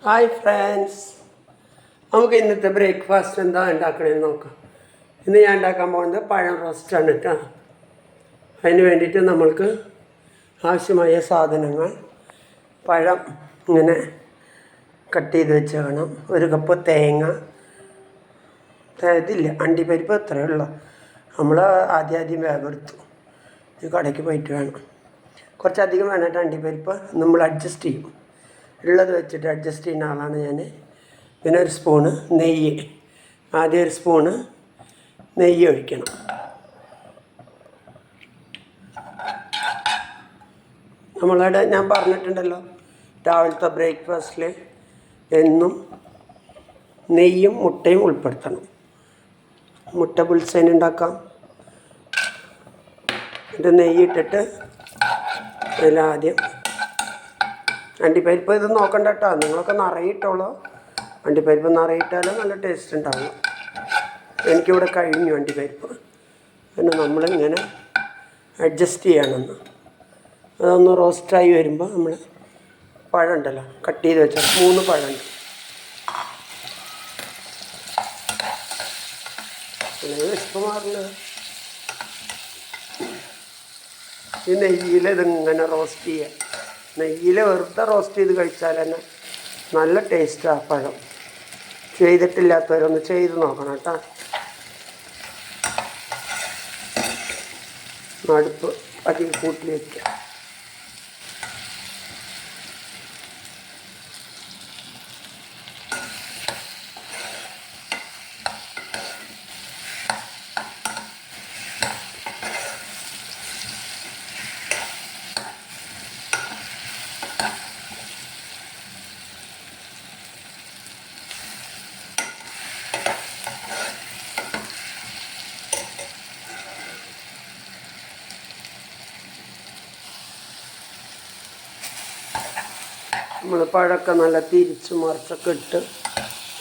Hi friends, നമുക്ക് ഇന്നത്തെ breakfast എന്താ ഉണ്ടാക്കണമെന്ന് നോക്കാം. ഇന്ന് ഞാൻ ഉണ്ടാക്കാൻ പോകുന്നത് പഴം റോസ്റ്റാണ് കേട്ടോ. അതിന് വേണ്ടിയിട്ട് നമ്മൾക്ക് ആവശ്യമായ സാധനങ്ങൾ: പഴം ഇങ്ങനെ കട്ട് ചെയ്ത് വെച്ച് വേണം, 1 കപ്പ് തേങ്ങ, ഇതില്ല അണ്ടിപ്പരിപ്പ് അത്രയേ ഉള്ളൂ. നമ്മൾ ആദ്യം വേഗെടുത്തു, ഇത് കടയ്ക്ക് പോയിട്ട് വേണം. കുറച്ചധികം വേണം അണ്ടിപ്പരിപ്പ്, നമ്മൾ അഡ്ജസ്റ്റ് ചെയ്യും, ഉള്ളത് വെച്ചിട്ട് അഡ്ജസ്റ്റ് ചെയ്യുന്ന ആളാണ് ഞാൻ. പിന്നെ 1 സ്പൂണ് നെയ്യ്, ആദ്യം 1 സ്പൂണ് നെയ്യ് ഒഴിക്കണം. നമ്മളുടെ ഞാൻ പറഞ്ഞിട്ടുണ്ടല്ലോ, രാവിലത്തെ ബ്രേക്ക്ഫാസ്റ്റിൽ എന്നും നെയ്യും മുട്ടയും ഉൾപ്പെടുത്തണം. മുട്ട ബുൾസൈൻ ഉണ്ടാക്കാം. ഇത് നെയ്യിട്ടിട്ട് അതിലാദ്യം അണ്ടിപ്പരിപ്പ്, ഇത് നോക്കണ്ട കേട്ടോ, നിങ്ങളൊക്കെ നിറയിട്ടോളൂ. അണ്ടിപ്പരിപ്പ് നിറയിട്ടാലും നല്ല ടേസ്റ്റ് ഉണ്ടാവും. എനിക്കിവിടെ കഴിഞ്ഞു അണ്ടിപ്പരിപ്പ്. പിന്നെ നമ്മളിങ്ങനെ അഡ്ജസ്റ്റ് ചെയ്യണമെന്ന്. അതൊന്ന് റോസ്റ്റായി വരുമ്പോൾ നമ്മൾ പഴം ഉണ്ടല്ലോ, കട്ട് ചെയ്ത് വെച്ചാൽ 3 പഴമുണ്ട്. പിന്നെ വിശപ്പ് മാറുന്നത് ഈ നെയ്യിൽ ഇതിങ്ങനെ റോസ്റ്റ് ചെയ്യുക. നെയ്യിൽ വെറുതെ റോസ്റ്റ് ചെയ്ത് കഴിച്ചാൽ തന്നെ നല്ല ടേസ്റ്റാണ് പഴം. ചെയ്തിട്ടില്ലാത്തവരൊന്ന് ചെയ്ത് നോക്കണം കേട്ടോ. അടുപ്പ് അധികം കൂട്ടി വയ്ക്കുക. നമ്മൾ പഴമൊക്കെ നല്ല തിരിച്ച് മറിച്ചൊക്കെ ഇട്ട്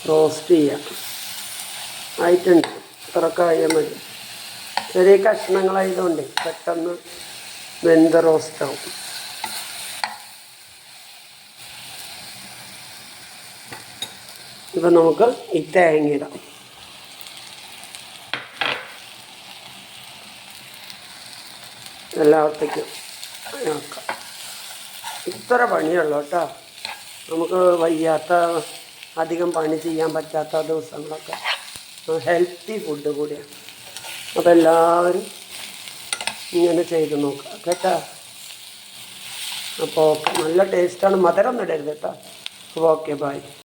റോസ്റ്റ് ചെയ്യാം. ആയിട്ടുണ്ട്, ഇത്രയൊക്കെ ആയാൽ മതി. ചെറിയ കഷ്ണങ്ങളായതുകൊണ്ട് പെട്ടെന്ന് വെന്ത റോസ്റ്റാവും. ഇപ്പം നമുക്ക് ഈ തേങ്ങ ഇടാം. എല്ലാവർത്തേക്കും നോക്കാം. ഇത്ര പണിയുള്ളൂ കേട്ടോ. നമുക്ക് വയ്യാത്ത, അധികം പണി ചെയ്യാൻ പറ്റാത്ത ദിവസങ്ങളൊക്കെ ഹെൽത്തി ഫുഡ് കൂടിയാണ്. അപ്പോൾ എല്ലാവരും ഇങ്ങനെ ചെയ്ത് നോക്കുക കേട്ടോ. അപ്പോൾ നല്ല ടേസ്റ്റാണ്. മധുരം ഇടരുത് കേട്ടോ. അപ്പോൾ ഓക്കെ, ബൈ.